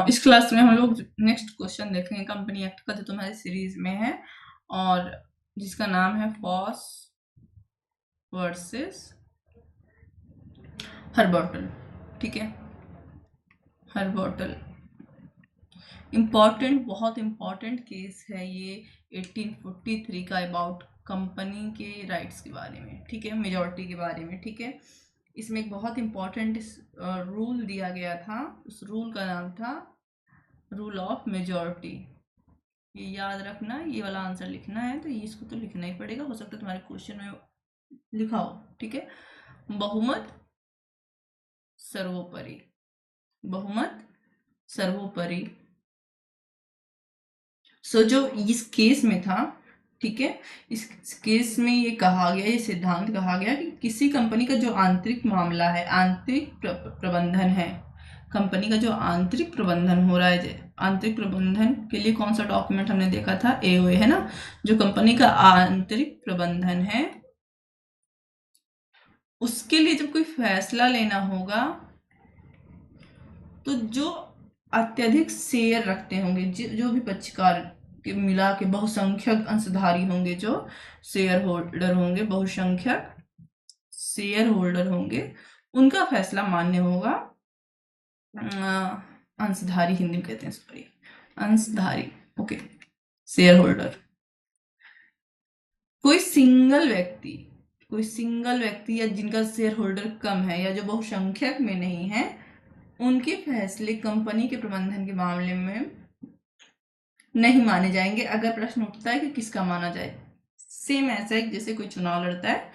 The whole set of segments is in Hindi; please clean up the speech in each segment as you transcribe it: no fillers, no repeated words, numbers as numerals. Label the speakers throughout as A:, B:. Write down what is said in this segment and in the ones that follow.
A: इस क्लास में हम लोग नेक्स्ट क्वेश्चन देखेंगे कंपनी एक्ट का, जो तुम्हारी सीरीज में है और जिसका नाम है फॉस वर्सेस हर्बोटल। ठीक है, हर्बोटल इम्पॉर्टेंट, बहुत इम्पॉर्टेंट केस है ये 1843 का, अबाउट कंपनी के राइट्स के बारे में। ठीक है, मेजॉरिटी के बारे में। ठीक है, इसमें एक बहुत इम्पॉर्टेंट रूल दिया गया था। उस रूल का नाम था रूल ऑफ मेजॉरिटी। ये याद रखना, ये वाला आंसर लिखना है तो ये इसको तो लिखना ही पड़ेगा, हो सकता है तुम्हारे क्वेश्चन में लिखा हो। ठीक है, बहुमत सर्वोपरि, बहुमत सर्वोपरि। जो इस केस में था, ठीक है, इस केस में ये कहा गया, ये सिद्धांत कहा गया कि किसी कंपनी का जो आंतरिक मामला है, आंतरिक प्रबंधन है, कंपनी का जो आंतरिक प्रबंधन हो रहा है, आंतरिक प्रबंधन के लिए कौन सा डॉक्यूमेंट हमने देखा था, एओए है ना। जो कंपनी का आंतरिक प्रबंधन है, उसके लिए जब कोई फैसला लेना होगा तो जो अत्यधिक शेयर रखते होंगे, जो भी पक्षकार के मिला के बहुसंख्यक अंशधारी होंगे, जो शेयर होल्डर होंगे, बहुसंख्यक शेयर होल्डर होंगे, उनका फैसला मान्य होगा। अंशधारी हिंदी में कहते हैं, सॉरी, अंशधारी। Okay, share holder. कोई सिंगल व्यक्ति या जिनका शेयर होल्डर कम है या जो बहुसंख्यक में नहीं है, उनके फैसले कंपनी के प्रबंधन के मामले में नहीं माने जाएंगे। अगर प्रश्न उठता है कि किसका माना जाए, सेम ऐसा है जैसे कोई चुनाव लड़ता है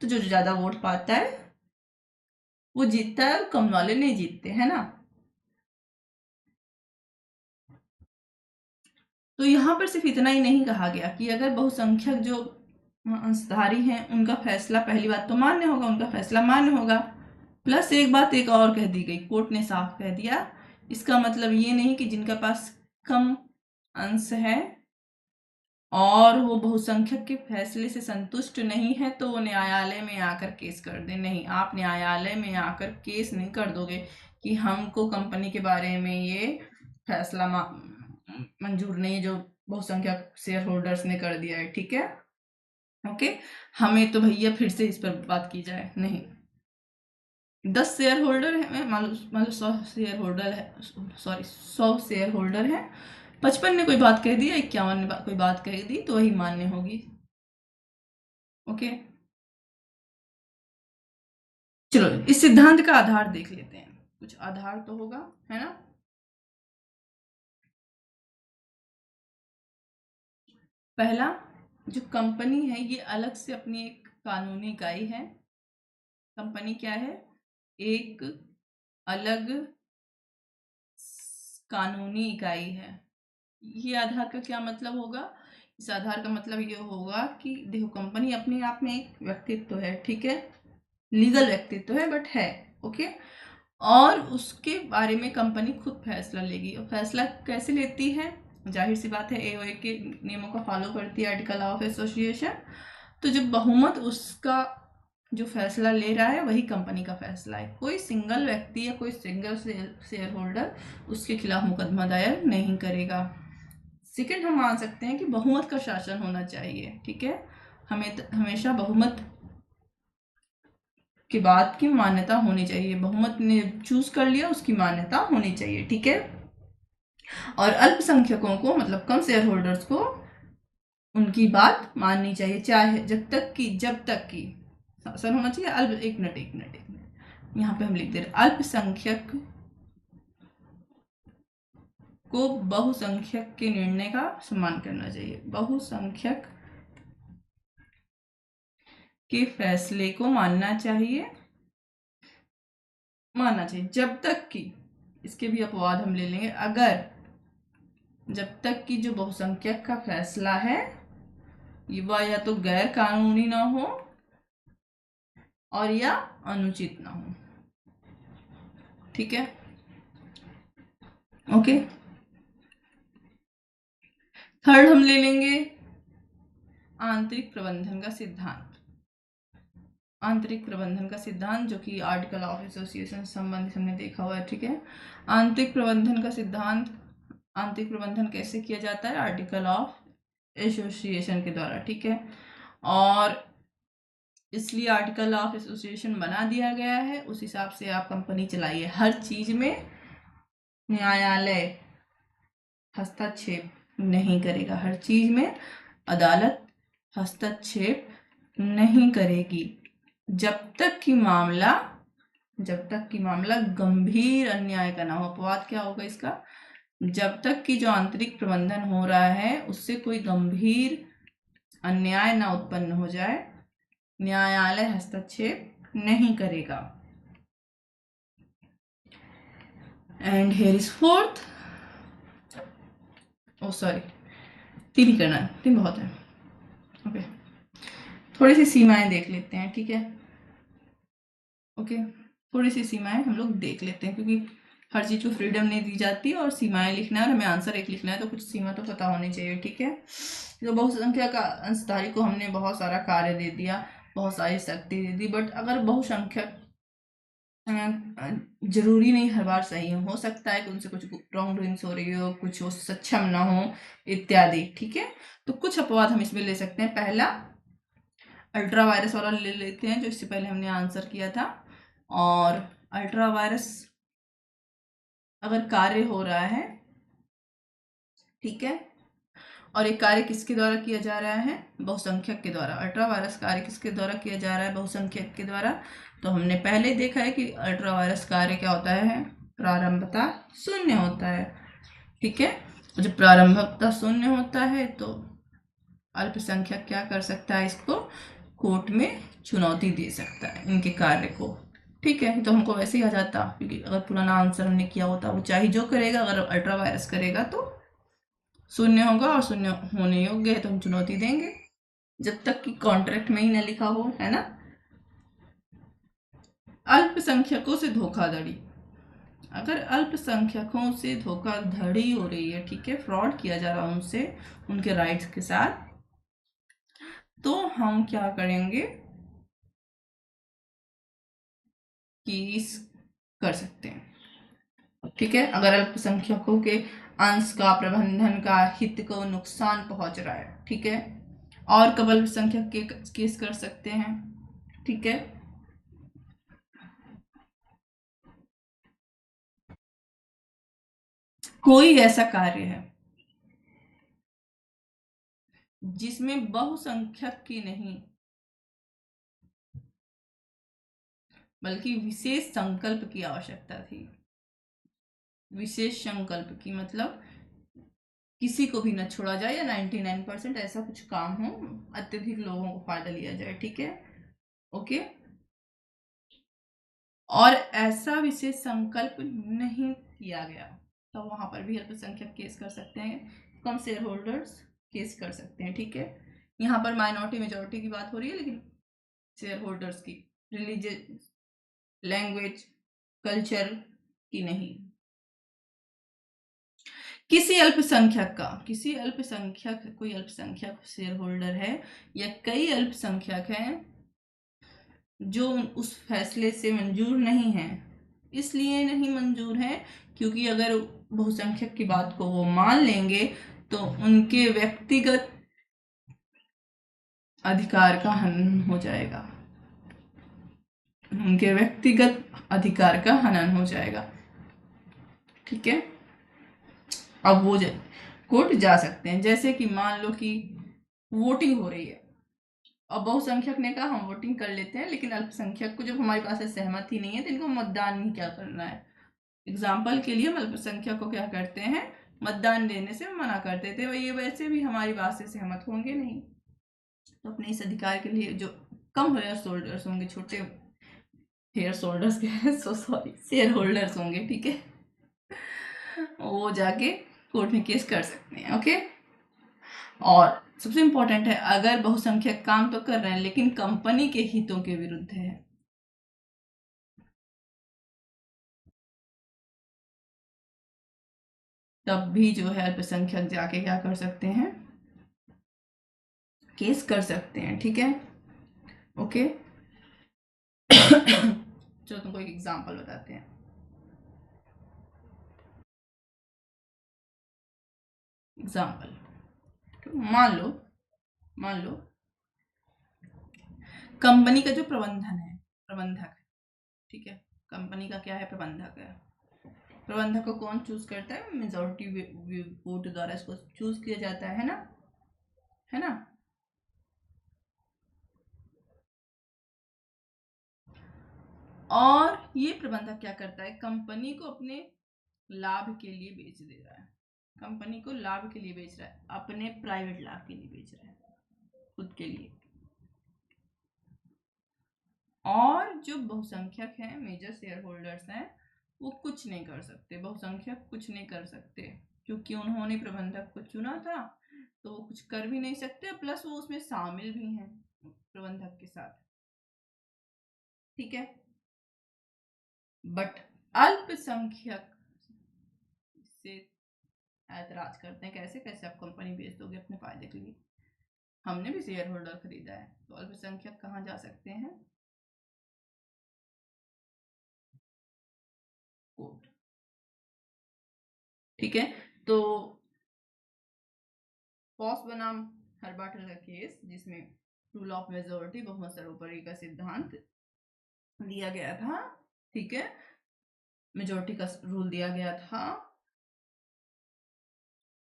A: तो जो ज्यादा वोट पाता है वो जीतता है और कम वाले नहीं जीतते, है ना। तो यहाँ पर सिर्फ इतना ही नहीं कहा गया कि अगर बहुसंख्यक जो अंशधारी हैं उनका फैसला, पहली बात तो मान्य होगा, उनका फैसला मान्य होगा, प्लस एक बात एक और कह दी गई, कोर्ट ने साफ कह दिया, इसका मतलब ये नहीं कि जिनका पास कम अंश है और वो बहुसंख्यक के फैसले से संतुष्ट नहीं है तो वो न्यायालय में आकर केस कर दे। नहीं, आप न्यायालय में आकर केस नहीं कर दोगे कि हमको कंपनी के बारे में ये फैसला मंजूर नहीं है जो बहुसंख्यक शेयर होल्डर्स ने कर दिया है। ठीक है, ओके, हमें तो भैया फिर से इस पर बात की जाए, नहीं। 10 शेयर होल्डर है, मान लो 100 शेयर होल्डर है, सॉरी 100 शेयर होल्डर है, 55 ने कोई बात कह दी, 51 ने कोई बात कह दी, तो वही मान्य होगी। ओके, चलो इस सिद्धांत का आधार देख लेते हैं, कुछ आधार तो होगा, है ना। पहला, जो कंपनी है ये अलग से अपनी एक कानूनी इकाई है। कंपनी क्या है, एक अलग कानूनी इकाई है। ये आधार का क्या मतलब होगा, इस आधार का मतलब ये होगा कि देखो, कंपनी अपने आप में एक व्यक्तित्व है, ठीक है, लीगल व्यक्तित्व है, बट है। ओके, और उसके बारे में कंपनी खुद फैसला लेगी, और फैसला कैसे लेती है, जाहिर सी बात है एओए के नियमों का फॉलो करती है, आर्टिकल ऑफ एसोसिएशन। तो जब बहुमत उसका जो फैसला ले रहा है वही कंपनी का फैसला है, कोई सिंगल व्यक्ति या कोई सिंगल शेयर होल्डर उसके खिलाफ मुकदमा दायर नहीं करेगा। सेकंड, हम मान सकते हैं कि बहुमत का शासन होना चाहिए। ठीक है, हमें हमेशा बहुमत के बाद की मान्यता होनी चाहिए, बहुमत ने चूज कर लिया उसकी मान्यता होनी चाहिए। ठीक है, और अल्पसंख्यकों को, मतलब कम शेयर होल्डर्स को, उनकी बात माननी चाहिए, चाहे जब तक की सर होना चाहिए अल्प, एक मिनट, यहाँ पे हम लिख दे रहे अल्पसंख्यक को बहुसंख्यक के निर्णय का सम्मान करना चाहिए, बहुसंख्यक के फैसले को मानना चाहिए, जब तक कि, इसके भी अपवाद हम ले लेंगे, अगर जब तक कि जो बहुसंख्यक का फैसला है वह या तो गैर कानूनी ना हो और या अनुचित ना हो। ठीक है, ओके। थर्ड हम ले लेंगे आंतरिक प्रबंधन का सिद्धांत। आंतरिक प्रबंधन का सिद्धांत, जो कि आर्टिकल ऑफ एसोसिएशन से संबंधित हमने देखा हुआ है, ठीक है। आंतरिक प्रबंधन का सिद्धांत, आंतरिक प्रबंधन कैसे किया जाता है, आर्टिकल ऑफ एसोसिएशन के द्वारा, ठीक है। और इसलिए आर्टिकल ऑफ एसोसिएशन बना दिया गया है, उस हिसाब से आप कंपनी चलाइए। हर चीज में न्यायालय हस्तक्षेप नहीं करेगा, हर चीज में अदालत हस्तक्षेप नहीं करेगी, जब तक कि मामला गंभीर अन्याय का ना हो। अपवाद क्या होगा इसका, जब तक कि जो आंतरिक प्रबंधन हो रहा है उससे कोई गंभीर अन्याय ना उत्पन्न हो जाए, न्यायालय हस्तक्षेप नहीं करेगा। And here is fourth, oh sorry, तीन ही करना है, तीन बहुत है, ओके। थोड़ी सी सीमाएं देख लेते हैं, ठीक है, ओके। थोड़ी सी सीमाएं हम लोग देख लेते हैं, क्योंकि हर चीज को फ्रीडम नहीं दी जाती, और सीमाएं लिखना है और हमें आंसर एक लिखना है, तो कुछ सीमा तो पता होनी चाहिए, ठीक है। जो बहुसंख्यक अंशधारी को हमने बहुत सारा कार्य दे दिया, बहुत सारी शक्ति दे दी, बट अगर बहुसंख्यक जरूरी नहीं हर बार सही हो सकता है कि उनसे कुछ रॉन्ग डूइंग्स हो रही हो, कुछ वो सक्षम ना हो इत्यादि, ठीक है। तो कुछ अपवाद हम इसमें ले सकते हैं। पहला अल्ट्रा वायरस वाला ले लेते हैं, जो इससे पहले हमने आंसर किया था। और अल्ट्रा वायरस अगर कार्य हो रहा है, ठीक है, और ये कार्य किसके द्वारा किया जा रहा है, बहुसंख्यक के द्वारा। अल्ट्रा वायरस कार्य किसके द्वारा किया जा रहा है, बहुसंख्यक के द्वारा। तो हमने पहले देखा है कि अल्ट्रा वायरस कार्य क्या होता है, प्रारंभता शून्य होता है, ठीक है। जब प्रारंभता शून्य होता है तो अल्पसंख्यक क्या कर सकता है, इसको कोर्ट में चुनौती दे सकता है इनके कार्य को, ठीक है। तो हमको वैसे ही आ जाता, क्योंकि अगर पुराना आंसर हमने किया होता, वो चाहे जो करेगा, अगर अल्ट्रा वायरस करेगा तो शून्य होगा, और शून्य होने योग्य है तो हम चुनौती देंगे, जब तक कि कॉन्ट्रैक्ट में ही न लिखा हो, है ना। अल्पसंख्यकों से धोखाधड़ी, अगर अल्पसंख्यकों से धोखाधड़ी हो रही है, ठीक है, फ्रॉड किया जा रहा है उनसे, उनके राइट्स के साथ, तो हम क्या करेंगे, केस कर सकते हैं, ठीक है। अगर अल्पसंख्यकों के अंश का, प्रबंधन का, हित को नुकसान पहुंच रहा है, ठीक है, और कब अल्पसंख्यक के केस कर सकते हैं, ठीक है। कोई ऐसा कार्य है जिसमें बहुसंख्यक की नहीं बल्कि विशेष संकल्प की आवश्यकता थी। विशेष संकल्प की मतलब किसी को भी न छोड़ा जाए, या 99% ऐसा कुछ काम हो, अत्यधिक लोगों को फायदा लिया जाए, ठीक है, ओके। और ऐसा विशेष संकल्प नहीं किया गया, तो वहां पर भी अल्पसंख्यक केस कर सकते हैं, कम शेयर होल्डर्स केस कर सकते हैं, ठीक है। यहाँ पर माइनॉरिटी मेजोरिटी की बात हो रही है, लेकिन शेयर होल्डर्स की, रिलीजियस, लैंग्वेज, कल्चर की नहीं। किसी अल्पसंख्यक कोई अल्पसंख्यक शेयर होल्डर है, या कई अल्पसंख्यक हैं जो उस फैसले से मंजूर नहीं है। इसलिए नहीं मंजूर है क्योंकि अगर बहुसंख्यक की बात को वो मान लेंगे तो उनके व्यक्तिगत अधिकार का हनन हो जाएगा, उनके व्यक्तिगत अधिकार का हनन हो जाएगा, ठीक है। अब वो कोर्ट जा सकते हैं, जैसे कि मान लो कि वोटिंग हो रही है, और बहुसंख्यक ने कहा हम वोटिंग कर लेते हैं, लेकिन अल्पसंख्यक को जब हमारे पास सहमति नहीं है तो इनको मतदान नहीं क्या करना है। एग्जाम्पल के लिए हम अल्पसंख्यक को क्या करते हैं, मतदान देने से मना करते थे, ये वैसे भी हमारी बात से सहमत होंगे नहीं, तो अपने इस अधिकार के लिए जो कम हेयर शोल्डर्स होंगे, छोटे हेयर शोल्डर्स के सो सॉरी शेयर होल्डर्स होंगे, ठीक है, वो जाके कोर्ट में केस कर सकते हैं, ओके। और सबसे इंपॉर्टेंट है, अगर बहुसंख्यक काम तो कर रहे हैं लेकिन कंपनी के हितों के विरुद्ध है, तब भी जो है अल्पसंख्यक जाके क्या कर सकते हैं, केस कर सकते हैं, ठीक है, ओके। चलो तुमको एक एग्जांपल बताते हैं। एग्जांपल, मान लो कंपनी का जो प्रबंधक है, ठीक है, कंपनी का क्या है, प्रबंधक है। प्रबंधक को कौन चूज करता है, मेजॉरिटी वोट द्वारा इसको चूज किया जाता है ना, है ना। और ये प्रबंधक क्या करता है, कंपनी को अपने लाभ के लिए बेच दे रहा है, कंपनी को लाभ के लिए बेच रहा है, अपने प्राइवेट लाभ के लिए बेच रहा है, खुद के लिए। और जो बहुसंख्यक हैं, मेजर शेयर होल्डर्स हैं, वो कुछ नहीं कर सकते, बहुसंख्यक कुछ नहीं कर सकते, क्योंकि उन्होंने प्रबंधक को चुना था, तो वो कुछ कर भी नहीं सकते, प्लस वो उसमें शामिल भी हैं प्रबंधक के साथ, ठीक है। बट अल्पसंख्यक से ऐतराज करते हैं, कैसे कैसे आप कंपनी बेच दोगे अपने फायदे के लिए, हमने भी शेयर होल्डर खरीदा है। तो अल्पसंख्यक कहाँ जा सकते हैं, कोर्ट, ठीक है। तो पॉस बनाम हर्बाटल का केस, जिसमें रूल ऑफ मेजोरिटी, बहुमत सर्वोपरि का सिद्धांत दिया गया था, ठीक है, मेजोरिटी का रूल दिया गया था,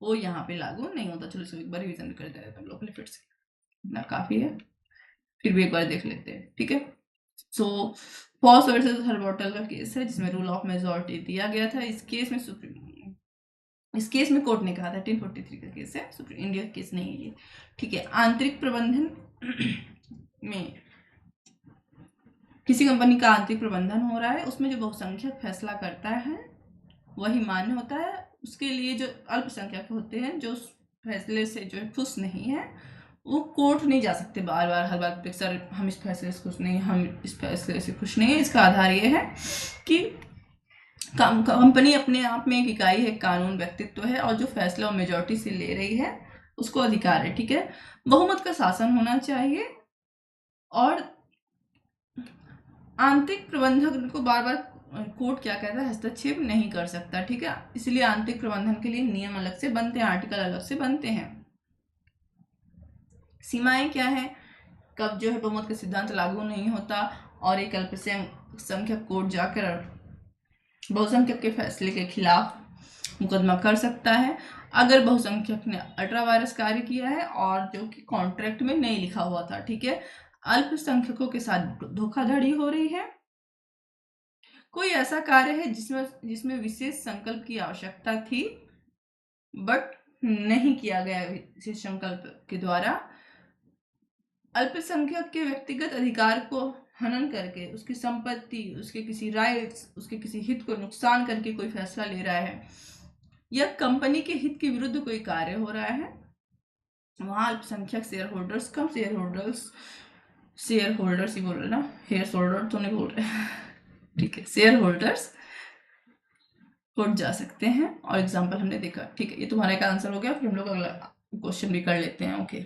A: वो यहाँ पे लागू नहीं होता। चलो इसको एक बार रिवीजन कर देते हैं तुम लोग के लिए, फिर से इतना काफी है, फिर भी एक बार देख लेते हैं, ठीक है। सो पॉस वर्सेस हर्बाटल का केस है, जिसमें रूल ऑफ मेजोरिटी दिया गया था। इस केस में कोर्ट ने कहा था, 1043 का केस है, सुप्रीम इंडिया केस नहीं है ये, ठीक है। आंतरिक प्रबंधन में किसी कंपनी का आंतरिक प्रबंधन हो रहा है, उसमें जो बहुसंख्यक फैसला करता है वही मान्य होता है। उसके लिए जो अल्पसंख्यक होते हैं, जो उस फैसले से जो खुश नहीं है, वो कोर्ट नहीं जा सकते बार बार, हर बार सर हम इस फैसले से खुश नहीं, हम इस फैसले से खुश नहीं है। इसका आधार ये है कि कंपनी अपने आप में एक इकाई है, कानून व्यक्तित्व है, और जो फैसला मेजॉरिटी से ले रही है उसको अधिकार है, ठीक है। बहुमत का शासन होना चाहिए, और आंतरिक प्रबंधक को बार बार कोर्ट क्या कहता है, हस्तक्षेप नहीं कर सकता, ठीक है। इसलिए आंतरिक प्रबंधन के लिए नियम अलग से बनते हैं, आर्टिकल अलग से बनते हैं। सीमाएं क्या है, कब जो है बहुमत का सिद्धांत लागू नहीं होता और एक अल्पसंख्यक कोर्ट जाकर बहुसंख्यक के फैसले के खिलाफ मुकदमा कर सकता है, अगर बहुसंख्यक ने अल्ट्रा वायरस कार्य किया है और जो कि कॉन्ट्रैक्ट में नहीं लिखा हुआ था, ठीक है। अल्पसंख्यकों के साथ धोखाधड़ी हो रही है, कोई ऐसा कार्य है जिसमें विशेष संकल्प की आवश्यकता थी बट नहीं किया गया विशेष संकल्प के द्वारा, अल्पसंख्यक के व्यक्तिगत अधिकार को हनन करके, उसकी संपत्ति, उसके किसी राइट्स, उसके किसी हित को नुकसान करके कोई फैसला ले रहा है, या कंपनी के हित के विरुद्ध कोई कार्य हो रहा है, वहां अल्पसंख्यक शेयर होल्डर्स, कम शेयर होल्डर्स ही बोल रहे ना, हेयर होल्डर तो नहीं बोल रहे, ठीक है, शेयर होल्डर्स कोर्ट जा सकते हैं। और एग्जाम्पल हमने देखा, ठीक है। ये तुम्हारा एक आंसर हो गया, फिर हम लोग अगला क्वेश्चन भी कर लेते हैं, ओके।